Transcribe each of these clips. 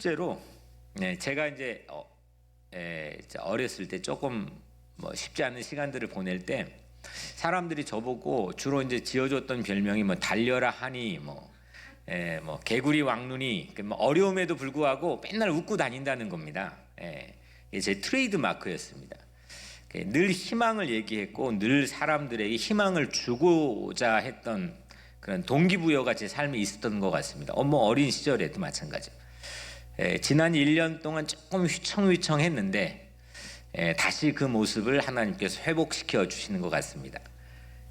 실제로 제가 이제 어렸을 때 조금 쉽지 않은 시간들을 보낼 때 사람들이 저보고 주로 이제 지어줬던 별명이 달려라 하니 개구리 왕눈이 어려움에도 불구하고 맨날 웃고 다닌다는 겁니다. 이게 제 트레이드 마크였습니다. 늘 희망을 얘기했고 늘 사람들에게 희망을 주고자 했던 그런 동기부여가 제 삶에 있었던 것 같습니다. 어린 시절에도 마찬가지. 지난 1년 동안 조금 휘청휘청했는데 다시 그 모습을 하나님께서 회복시켜 주시는 것 같습니다.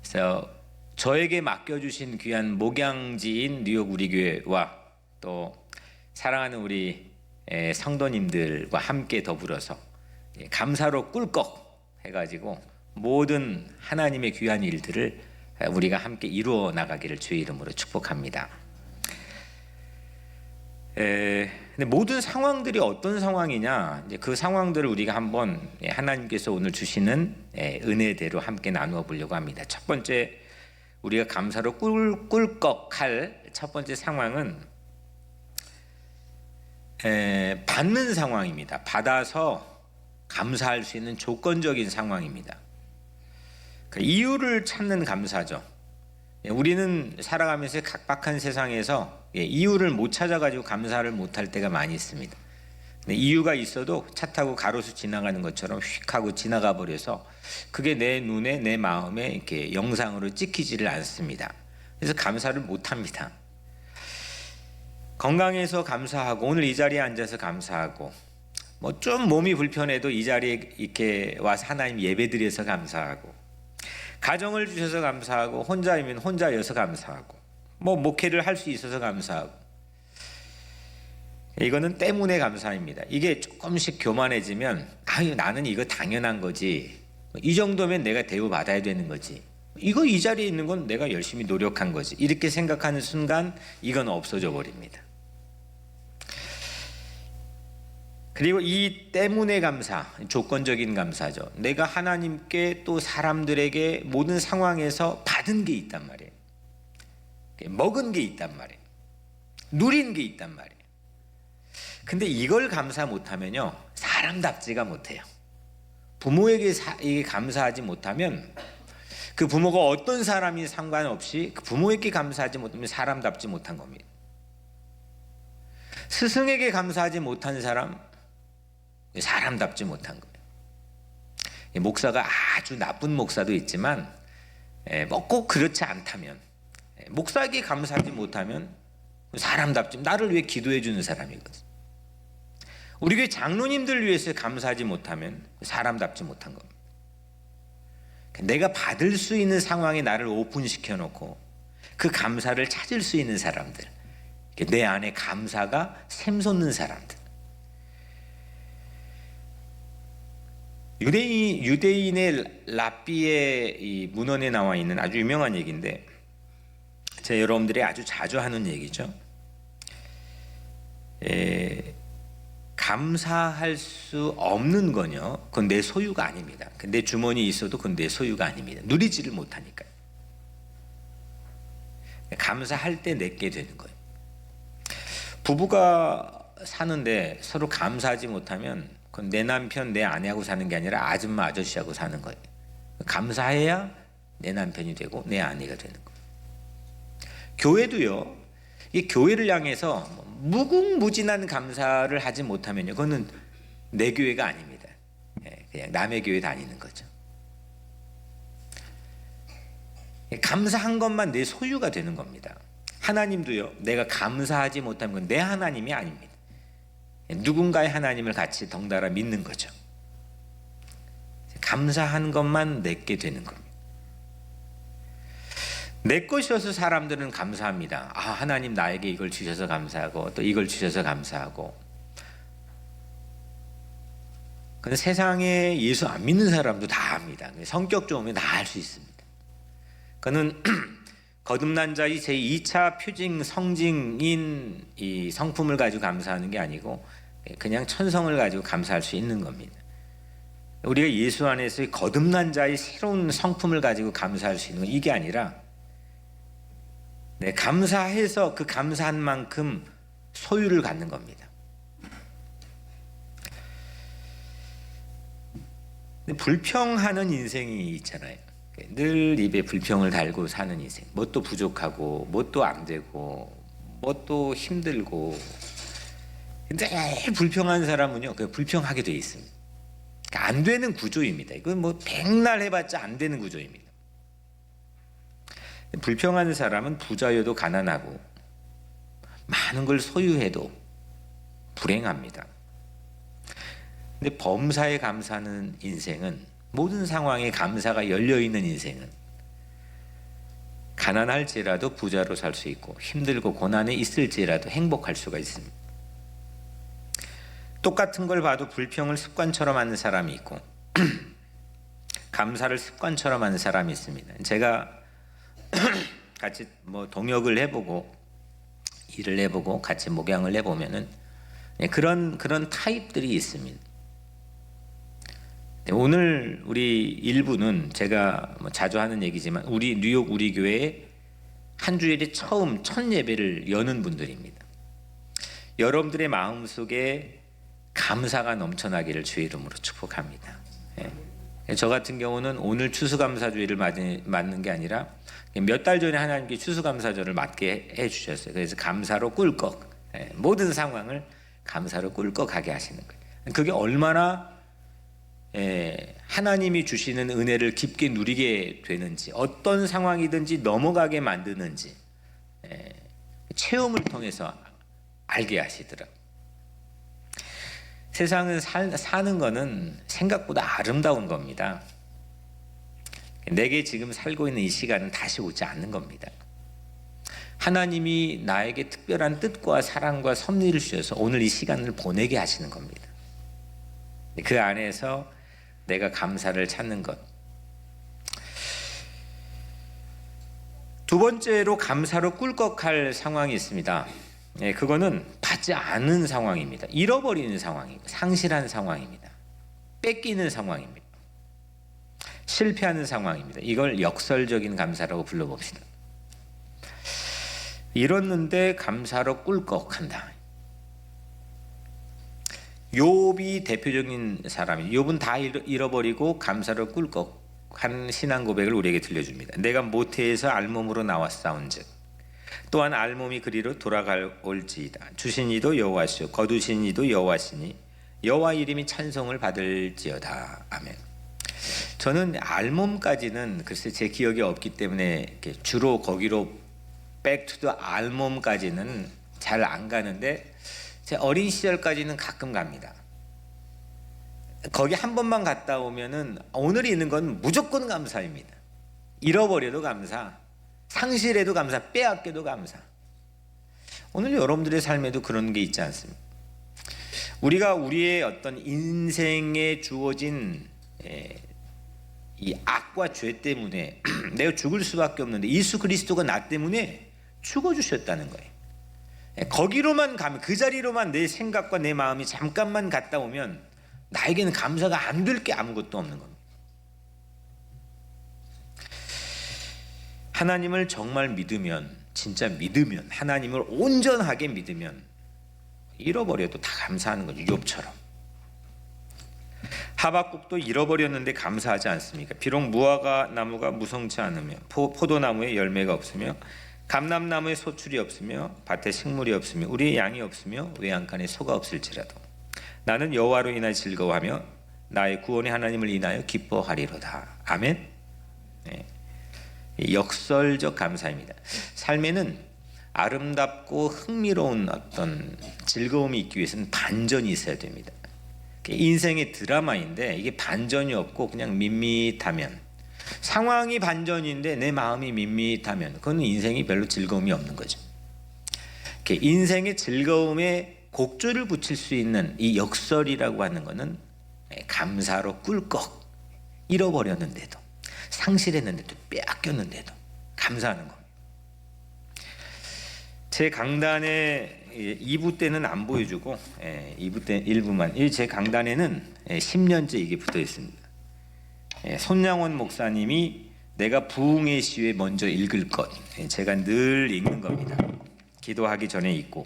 그래서 저에게 맡겨주신 귀한 목양지인 뉴욕 우리 교회와 또 사랑하는 우리 성도님들과 함께 더불어서 감사로 꿀꺽 해가지고 모든 하나님의 귀한 일들을 우리가 함께 이루어 나가기를 주의 이름으로 축복합니다. 근데 모든 상황들이 어떤 상황이냐, 이제 그 상황들을 우리가 한번 하나님께서 오늘 주시는 은혜대로 함께 나누어 보려고 합니다. 첫 번째 우리가 감사로 꿀꺽할 첫 번째 상황은 받는 상황입니다. 받아서 감사할 수 있는 조건적인 상황입니다. 이유를 찾는 감사죠. 우리는 살아가면서 각박한 세상에서 이유를 못 찾아가지고 감사를 못할 때가 많이 있습니다. 이유가 있어도 차 타고 가로수 지나가는 것처럼 휙 하고 지나가 버려서 그게 내 눈에 내 마음에 이렇게 영상으로 찍히지를 않습니다. 그래서 감사를 못합니다. 건강해서 감사하고 오늘 이 자리에 앉아서 감사하고 좀 몸이 불편해도 이 자리에 이렇게 와서 하나님 예배드려서 감사하고 가정을 주셔서 감사하고 혼자이면 혼자여서 감사하고 목회를 할 수 있어서 감사하고 이거는 때문에 감사입니다. 이게 조금씩 교만해지면 나는 이거 당연한 거지, 이 정도면 내가 대우받아야 되는 거지, 이 자리에 있는 건 내가 열심히 노력한 거지, 이렇게 생각하는 순간 이건 없어져 버립니다. 그리고 이 때문에 감사, 조건적인 감사죠. 내가 하나님께 또 사람들에게 모든 상황에서 받은 게 있단 말이에요. 먹은 게 있단 말이에요. 누린 게 있단 말이에요. 근데 이걸 감사 못하면요, 사람답지가 못해요. 부모에게 감사하지 못하면 그 부모가 어떤 사람이 상관없이 그 부모에게 감사하지 못하면 사람답지 못한 겁니다. 스승에게 감사하지 못한 사람, 사람답지 못한 거예요. 목사가 아주 나쁜 목사도 있지만 꼭 그렇지 않다면, 목사에게 감사하지 못하면 사람답지, 나를 위해 기도해 주는 사람이거든. 우리 교회 장로님들 위해서 감사하지 못하면 사람답지 못한 겁니다. 내가 받을 수 있는 상황에 나를 오픈시켜 놓고 그 감사를 찾을 수 있는 사람들, 내 안에 감사가 샘솟는 사람들. 유대인의 랍비의 이 문헌에 나와 있는 아주 유명한 얘기인데, 제가 여러분들이 아주 자주 하는 얘기죠. 감사할 수 없는 건요, 그건 내 소유가 아닙니다. 내 주머니에 있어도 그건 내 소유가 아닙니다. 누리지를 못하니까요. 감사할 때 내게 되는 거예요. 부부가 사는데 서로 감사하지 못하면 그건 내 남편, 내 아내하고 사는 게 아니라 아줌마, 아저씨하고 사는 거예요. 감사해야 내 남편이 되고 내 아내가 되는 거예요. 교회도요, 이 교회를 향해서 무궁무진한 감사를 하지 못하면요, 그거는 내 교회가 아닙니다. 그냥 남의 교회 다니는 거죠. 감사한 것만 내 소유가 되는 겁니다. 하나님도요, 내가 감사하지 못하면 그건 내 하나님이 아닙니다. 누군가의 하나님을 같이 덩달아 믿는 거죠. 감사한 것만 내게 되는 겁니다. 내 것이어서 사람들은 감사합니다. 하나님 나에게 이걸 주셔서 감사하고 또 이걸 주셔서 감사하고. 근데 세상에 예수 안 믿는 사람도 다 합니다. 성격 좋으면 다 할 수 있습니다. 그는 거듭난 자의 제2차 표징 성징인 이 성품을 가지고 감사하는 게 아니고 그냥 천성을 가지고 감사할 수 있는 겁니다. 우리가 예수 안에서의 거듭난 자의 새로운 성품을 가지고 감사할 수 있는 건 이게 아니라, 감사해서 그 감사한 만큼 소유를 갖는 겁니다. 근데 불평하는 인생이 있잖아요. 늘 입에 불평을 달고 사는 인생. 뭣도 부족하고, 뭣도 안 되고, 뭣도 힘들고. 근데 불평하는 사람은요, 그 불평하게 돼 있습니다. 그러니까 안 되는 구조입니다. 이건 뭐 백날 해봤자 안 되는 구조입니다. 불평하는 사람은 부자여도 가난하고, 많은 걸 소유해도 불행합니다. 근데 범사에 감사하는 인생은, 모든 상황에 감사가 열려있는 인생은 가난할지라도 부자로 살 수 있고, 힘들고 고난에 있을지라도 행복할 수가 있습니다. 똑같은 걸 봐도 불평을 습관처럼 하는 사람이 있고 감사를 습관처럼 하는 사람이 있습니다. 제가 같이 뭐 동역을 해보고 일을 해보고 같이 목양을 해보면은 그런 타입들이 있습니다. 오늘 우리 일부는 제가 뭐 자주 하는 얘기지만 우리 뉴욕 우리 교회에 한 주일에 처음 첫 예배를 여는 분들입니다. 여러분들의 마음속에 감사가 넘쳐나기를 주의 이름으로 축복합니다. 저 같은 경우는 오늘 추수감사주일을 맞는 게 아니라 몇 달 전에 하나님께 추수감사절을 맞게 해주셨어요. 그래서 감사로 꿀꺽, 모든 상황을 감사로 꿀꺽하게 하시는 거예요. 그게 얼마나 하나님이 주시는 은혜를 깊게 누리게 되는지, 어떤 상황이든지 넘어가게 만드는지 체험을 통해서 알게 하시더라고요. 세상은 사는 거는 생각보다 아름다운 겁니다. 내게 지금 살고 있는 이 시간은 다시 오지 않는 겁니다. 하나님이 나에게 특별한 뜻과 사랑과 섭리를 주셔서 오늘 이 시간을 보내게 하시는 겁니다. 그 안에서 내가 감사를 찾는 것. 두 번째로 감사로 꿀꺽할 상황이 있습니다. 그거는 받지 않은 상황입니다. 잃어버리는 상황입니다. 상실한 상황입니다. 뺏기는 상황입니다. 실패하는 상황입니다. 이걸 역설적인 감사라고 불러봅시다. 잃었는데 감사로 꿀꺽한다. 욥이 대표적인 사람이에요. 욥은 다 잃어버리고 감사로 꿀꺽한 신앙 고백을 우리에게 들려줍니다. 내가 모태에서 알몸으로 나왔사온즉 또한 알몸이 그리로 돌아올지이다. 주신 이도 여호와시오 거두신 이도 여호와시니 여호와 이름이 찬송을 받을지어다. 아멘. 저는 알몸까지는 글쎄 제 기억이 없기 때문에 주로 거기로 back to the 알몸까지는 잘 안 가는데 제 어린 시절까지는 가끔 갑니다. 거기 한 번만 갔다 오면은 오늘 있는 건 무조건 감사입니다. 잃어버려도 감사, 상실해도 감사, 빼앗겨도 감사. 오늘 여러분들의 삶에도 그런 게 있지 않습니까? 우리가 우리의 어떤 인생에 주어진 이 악과 죄 때문에 내가 죽을 수밖에 없는데 예수 그리스도가 나 때문에 죽어주셨다는 거예요. 거기로만 가면, 그 자리로만 내 생각과 내 마음이 잠깐만 갔다 오면 나에게는 감사가 안 될 게 아무것도 없는 겁니다. 하나님을 정말 믿으면, 진짜 믿으면, 하나님을 온전하게 믿으면 잃어버려도 다 감사하는 거죠. 욥처럼. 하박국도 잃어버렸는데 감사하지 않습니까? 비록 무화과 나무가 무성치 않으며 포도나무에 열매가 없으며 감람나무에 소출이 없으며 밭에 식물이 없으며 우리의 양이 없으며 외양간에 소가 없을지라도 나는 여호와로 인하여 즐거워하며 나의 구원의 하나님을 인하여 기뻐하리로다. 아멘. 역설적 감사입니다. 삶에는 아름답고 흥미로운 어떤 즐거움이 있기 위해서는 반전이 있어야 됩니다. 인생의 드라마인데 이게 반전이 없고 그냥 밋밋하면, 상황이 반전인데 내 마음이 밋밋하면 그건 인생이 별로 즐거움이 없는 거죠. 인생의 즐거움에 곡조를 붙일 수 있는 이 역설이라고 하는 것은 감사로 꿀꺽, 잃어버렸는데도, 상실했는데도, 빼앗겼는데도 감사하는 겁니다. 제 강단에 2부 때는 안 보여주고 2부 때 1부만, 제 강단에는 10년째 이게 붙어 있습니다. 손양원 목사님이 내가 부흥의 시에 먼저 읽을 것, 제가 늘 읽는 겁니다. 기도하기 전에 읽고,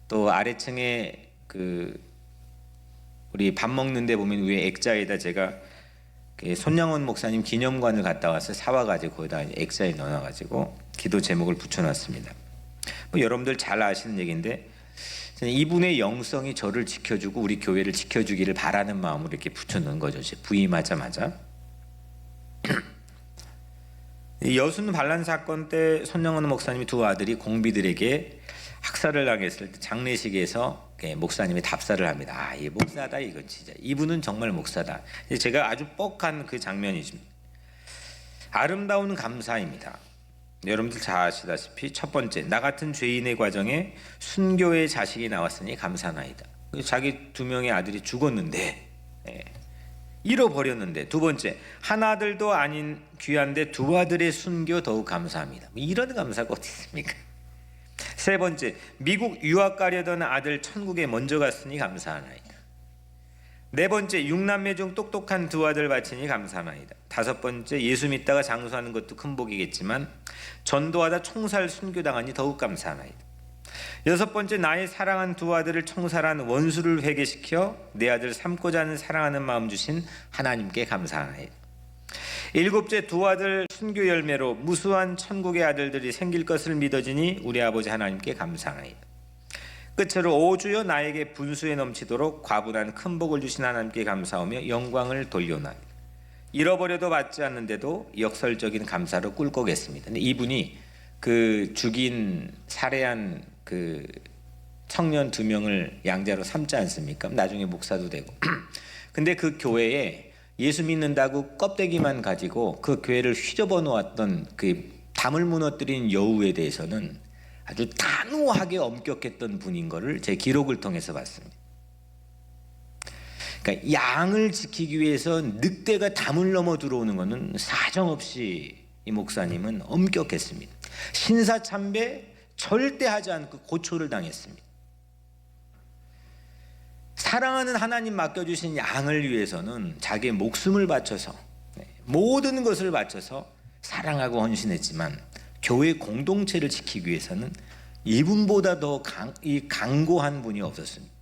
또 아래층에 우리 밥 먹는 데 보면 위에 액자에다 제가 손양원 목사님 기념관을 갔다 와서 사와가지고 거기다 액자에 넣어가지고 기도 제목을 붙여놨습니다. 뭐 여러분들 잘 아시는 얘기인데 이분의 영성이 저를 지켜주고 우리 교회를 지켜주기를 바라는 마음으로 이렇게 붙여놓은 거죠. 부임하자마자. 여순 반란 사건 때 손양원 목사님이 두 아들이 공비들에게 학살을 당했을 때 장례식에서 목사님이 답사를 합니다. 이 목사다 이건 진짜. 이분은 정말 목사다. 제가 아주 뻑한 그 장면이죠. 아름다운 감사입니다. 여러분들 잘 아시다시피 첫 번째, 나 같은 죄인의 과정에 순교의 자식이 나왔으니 감사나이다. 자기 두 명의 아들이 죽었는데 잃어버렸는데. 두 번째, 한 아들도 아닌 귀한데 두 아들의 순교 더욱 감사합니다. 이런 감사가 어디 있습니까? 세 번째, 미국 유학 가려던 아들 천국에 먼저 갔으니 감사하나이다. 네 번째, 육남매 중 똑똑한 두 아들 바치니 감사하나이다. 다섯 번째, 예수 믿다가 장수하는 것도 큰 복이겠지만 전도하다 총살 순교당하니 더욱 감사하나이다. 여섯 번째, 나의 사랑한 두 아들을 총살한 원수를 회개시켜 내 아들 삼고자 하는 사랑하는 마음 주신 하나님께 감사하나이다. 일곱째, 두 아들 순교 열매로 무수한 천국의 아들들이 생길 것을 믿어지니 우리 아버지 하나님께 감사하나이다. 끝으로 오 주여 나에게 분수에 넘치도록 과분한 큰 복을 주신 하나님께 감사하며 영광을 돌려나이다. 잃어버려도 받지 않는데도 역설적인 감사로 꿀꺽했습니다. 근데 이분이 그 죽인 살해한 그 청년 두 명을 양자로 삼지 않습니까? 나중에 목사도 되고. 근데 그 교회에 예수 믿는다고 껍데기만 가지고 그 교회를 휘저어 놓았던 그 담을 무너뜨린 여우에 대해서는 아주 단호하게 엄격했던 분인 것을 제 기록을 통해서 봤습니다. 그러니까 양을 지키기 위해서 늑대가 담을 넘어 들어오는 것은 사정없이 이 목사님은 엄격했습니다. 신사참배 절대 하지 않고 고초를 당했습니다. 사랑하는 하나님 맡겨주신 양을 위해서는 자기의 목숨을 바쳐서 모든 것을 바쳐서 사랑하고 헌신했지만 교회 공동체를 지키기 위해서는 이분보다 더 강고한 분이 없었습니다.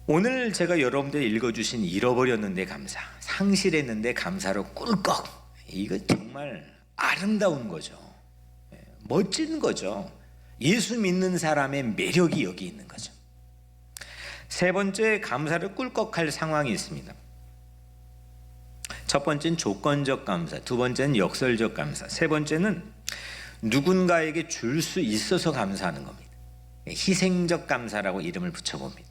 오늘 제가 여러분들 읽어주신 잃어버렸는데 감사, 상실했는데 감사로 꿀꺽, 이거 정말 아름다운 거죠. 멋진 거죠. 예수 믿는 사람의 매력이 여기 있는 거죠. 세 번째, 감사를 꿀꺽할 상황이 있습니다. 첫 번째는 조건적 감사, 두 번째는 역설적 감사, 세 번째는 누군가에게 줄 수 있어서 감사하는 겁니다. 희생적 감사라고 이름을 붙여봅니다.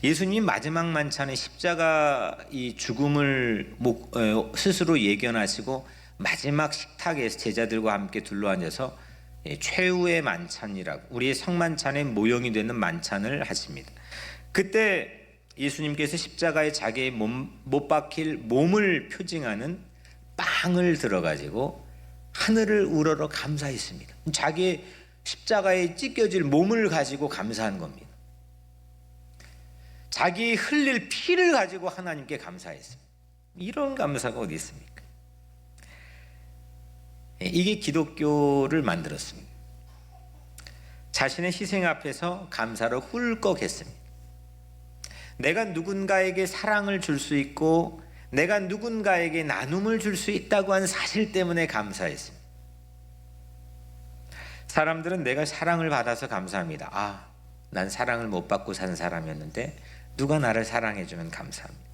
예수님 마지막 만찬에 십자가 이 죽음을 스스로 예견하시고 마지막 식탁에서 제자들과 함께 둘러앉아서 최후의 만찬이라고 우리의 성만찬의 모형이 되는 만찬을 하십니다. 그때 예수님께서 십자가에 자기의 못 박힐 몸을 표징하는 빵을 들어가지고 하늘을 우러러 감사했습니다. 자기의 십자가에 찢겨질 몸을 가지고 감사한 겁니다. 자기 흘릴 피를 가지고 하나님께 감사했습니다. 이런 감사가 어디 있습니까? 이게 기독교를 만들었습니다. 자신의 희생 앞에서 감사로 꿀꺽했습니다. 내가 누군가에게 사랑을 줄 수 있고 내가 누군가에게 나눔을 줄 수 있다고 한 사실 때문에 감사했습니다. 사람들은 내가 사랑을 받아서 감사합니다. 아, 난 사랑을 못 받고 산 사람이었는데 누가 나를 사랑해주면 감사합니다.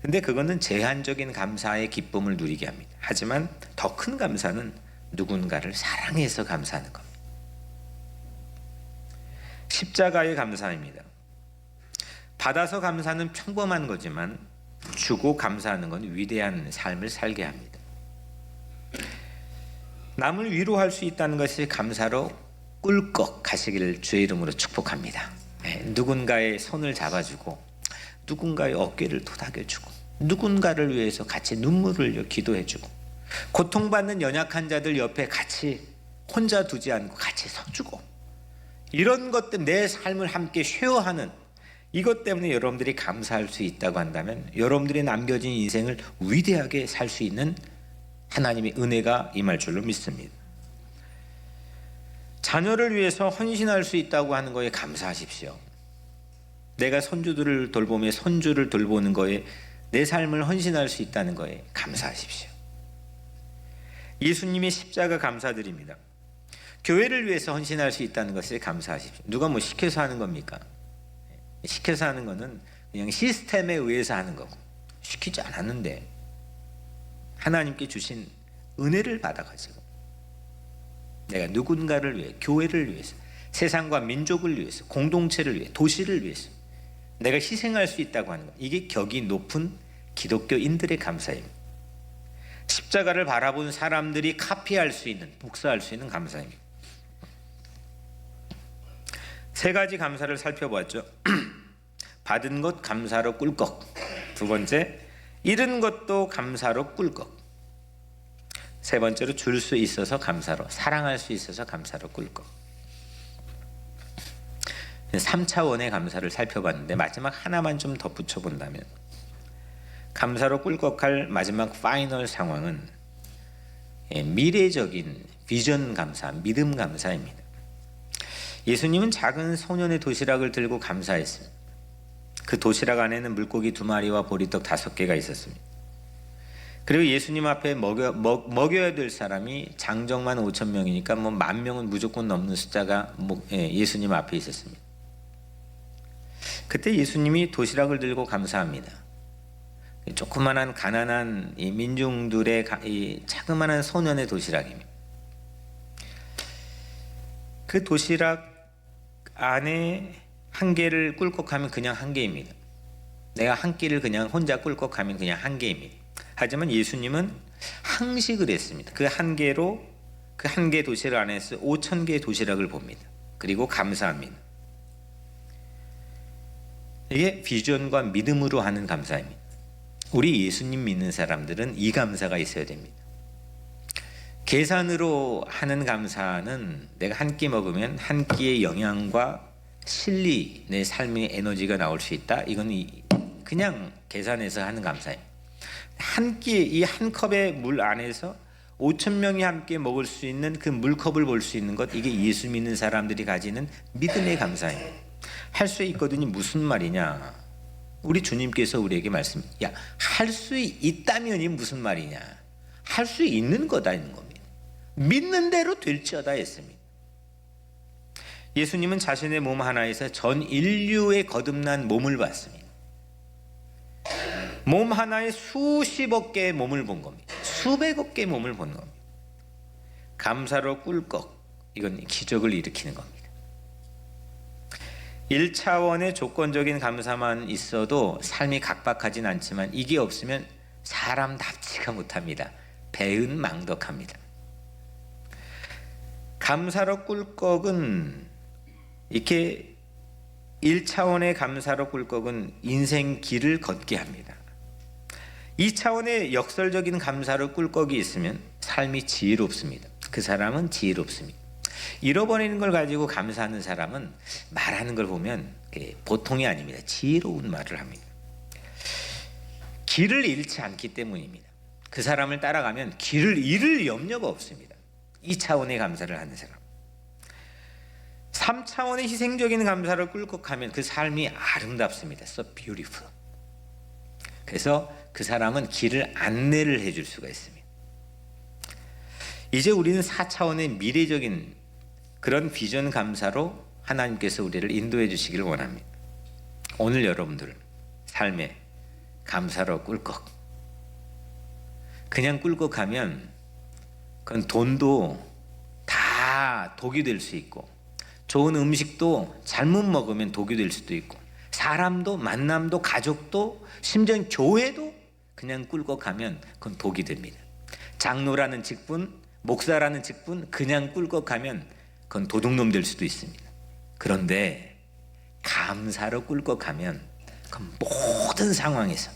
근데 그거는 제한적인 감사의 기쁨을 누리게 합니다. 하지만 더 큰 감사는 누군가를 사랑해서 감사하는 겁니다. 십자가의 감사입니다. 받아서 감사는 평범한 거지만 주고 감사하는 건 위대한 삶을 살게 합니다. 남을 위로할 수 있다는 것이 감사로 꿀꺽 가시기를 주의 이름으로 축복합니다. 누군가의 손을 잡아주고 누군가의 어깨를 토닥여주고 누군가를 위해서 같이 눈물을 흘려 기도해주고 고통받는 연약한 자들 옆에 같이 혼자 두지 않고 같이 서주고 이런 것들 내 삶을 함께 쉐어하는 이것 때문에 여러분들이 감사할 수 있다고 한다면 여러분들이 남겨진 인생을 위대하게 살 수 있는 하나님의 은혜가 임할 줄로 믿습니다. 자녀를 위해서 헌신할 수 있다고 하는 거에 감사하십시오. 내가 손주들을 돌보며 손주를 돌보는 거에 내 삶을 헌신할 수 있다는 거에 감사하십시오. 예수님의 십자가 감사드립니다. 교회를 위해서 헌신할 수 있다는 것에 감사하십시오. 누가 뭐 시켜서 하는 겁니까? 시켜서 하는 거는 그냥 시스템에 의해서 하는 거고, 시키지 않았는데 하나님께 주신 은혜를 받아가지고 내가 누군가를 위해, 교회를 위해서, 세상과 민족을 위해서, 공동체를 위해, 도시를 위해서 내가 희생할 수 있다고 하는 것, 이게 격이 높은 기독교인들의 감사입니다. 십자가를 바라본 사람들이 카피할 수 있는, 복사할 수 있는 감사입니다. 세 가지 감사를 살펴보았죠. 받은 것 감사로 꿀꺽. 두 번째, 잃은 것도 감사로 꿀꺽. 세 번째로, 줄 수 있어서 감사로, 사랑할 수 있어서 감사로 꿀꺽. 3차원의 감사를 살펴봤는데 마지막 하나만 좀 덧붙여 본다면, 감사로 꿀꺽할 마지막 파이널 상황은 미래적인 비전 감사, 믿음 감사입니다. 예수님은 작은 소년의 도시락을 들고 감사했습니다. 그 도시락 안에는 물고기 2마리와 보리떡 5개가 있었습니다. 그리고 예수님 앞에 먹여야 될 사람이 장정만 5,000명이니까 뭐 10,000명은 무조건 넘는 숫자가 예수님 앞에 있었습니다. 그때 예수님이 도시락을 들고 감사합니다. 조그만한 가난한 이 민중들의 이 자그마한 소년의 도시락입니다. 그 도시락 안에 한 개를 꿀꺽하면 그냥 한 개입니다. 내가 한 끼를 그냥 혼자 꿀꺽하면 그냥 한 개입니다. 하지만 예수님은 항식을 했습니다. 그 한 개로, 그 한 개 도시락 안에서 5,000개의 도시락을 봅니다. 그리고 감사합니다. 이게 비전과 믿음으로 하는 감사입니다. 우리 예수님 믿는 사람들은 이 감사가 있어야 됩니다. 계산으로 하는 감사는 내가 한 끼 먹으면 한 끼의 영양과 실리, 내 삶의 에너지가 나올 수 있다. 이건 그냥 계산해서 하는 감사예요. 한 끼, 이 한 컵의 물 안에서 5,000명이 함께 먹을 수 있는 그 물컵을 볼 수 있는 것, 이게 예수 믿는 사람들이 가지는 믿음의 감사예요. 할 수 있거든요. 무슨 말이냐? 우리 주님께서 우리에게 야, 할 수 있다면이 무슨 말이냐? 할 수 있는 거다 있는 겁니다. 믿는 대로 될지어다 했습니다. 예수님은 자신의 몸 하나에서 전 인류의 거듭난 몸을 봤습니다. 몸 하나에 수십억 개의 몸을 본 겁니다. 수백억 개의 몸을 본 겁니다. 감사로 꿀꺽, 이건 기적을 일으키는 겁니다. 1차원의 조건적인 감사만 있어도 삶이 각박하진 않지만 이게 없으면 사람답지가 못합니다. 배은망덕합니다. 감사로 꿀꺽은 이렇게 1차원의 감사로 꿀꺽은 인생 길을 걷게 합니다. 2차원의 역설적인 감사로 꿀꺽이 있으면 삶이 지혜롭습니다. 그 사람은 지혜롭습니다. 잃어버리는 걸 가지고 감사하는 사람은 말하는 걸 보면 보통이 아닙니다. 지혜로운 말을 합니다. 길을 잃지 않기 때문입니다. 그 사람을 따라가면 길을 잃을 염려가 없습니다. 2차원의 감사를 하는 사람. 3차원의 희생적인 감사를 꿀꺽하면 그 삶이 아름답습니다. So beautiful. 그래서 그 사람은 길을 안내를 해줄 수가 있습니다. 이제 우리는 4차원의 미래적인 그런 비전 감사로 하나님께서 우리를 인도해 주시기를 원합니다. 오늘 여러분들 삶에 감사로 꿀꺽. 그냥 꿀꺽하면 그건 돈도 다 독이 될 수 있고, 좋은 음식도 잘못 먹으면 독이 될 수도 있고, 사람도, 만남도, 가족도, 심지어 교회도 그냥 꿀꺽하면 그건 독이 됩니다. 장로라는 직분, 목사라는 직분 그냥 꿀꺽하면 그건 도둑놈 될 수도 있습니다. 그런데 감사로 꿀꺽하면 그건 모든 상황에서,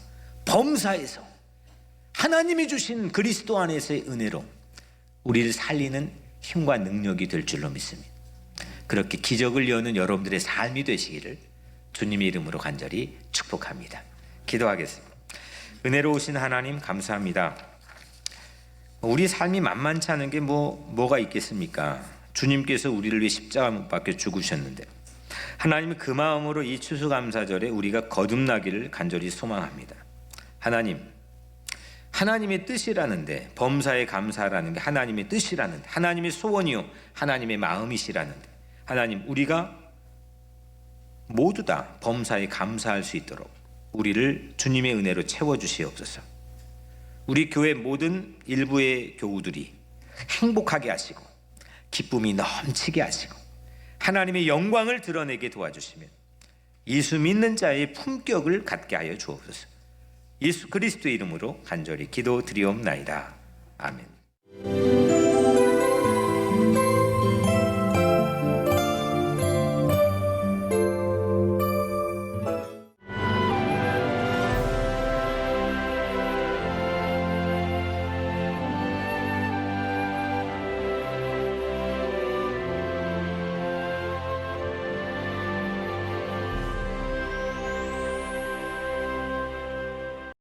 범사에서 하나님이 주신 그리스도 안에서의 은혜로 우리를 살리는 힘과 능력이 될 줄로 믿습니다. 그렇게 기적을 여는 여러분들의 삶이 되시기를 주님의 이름으로 간절히 축복합니다. 기도하겠습니다. 은혜로우신 하나님 감사합니다. 우리 삶이 만만치 않은 게 뭐가 있겠습니까? 주님께서 우리를 위해 십자가 못 박혀 죽으셨는데 하나님 그 마음으로 이 추수감사절에 우리가 거듭나기를 간절히 소망합니다. 하나님의 뜻이라는데, 범사에 감사라는 게 하나님의 뜻이라는데, 하나님의 소원이요 하나님의 마음이시라는데, 하나님, 우리가 모두 다 범사에 감사할 수 있도록 우리를 주님의 은혜로 채워주시옵소서. 우리 교회 모든 일부의 교우들이 행복하게 하시고 기쁨이 넘치게 하시고 하나님의 영광을 드러내게 도와주시면 예수 믿는 자의 품격을 갖게 하여 주옵소서. 예수 그리스도의 이름으로 간절히 기도드리옵나이다. 아멘.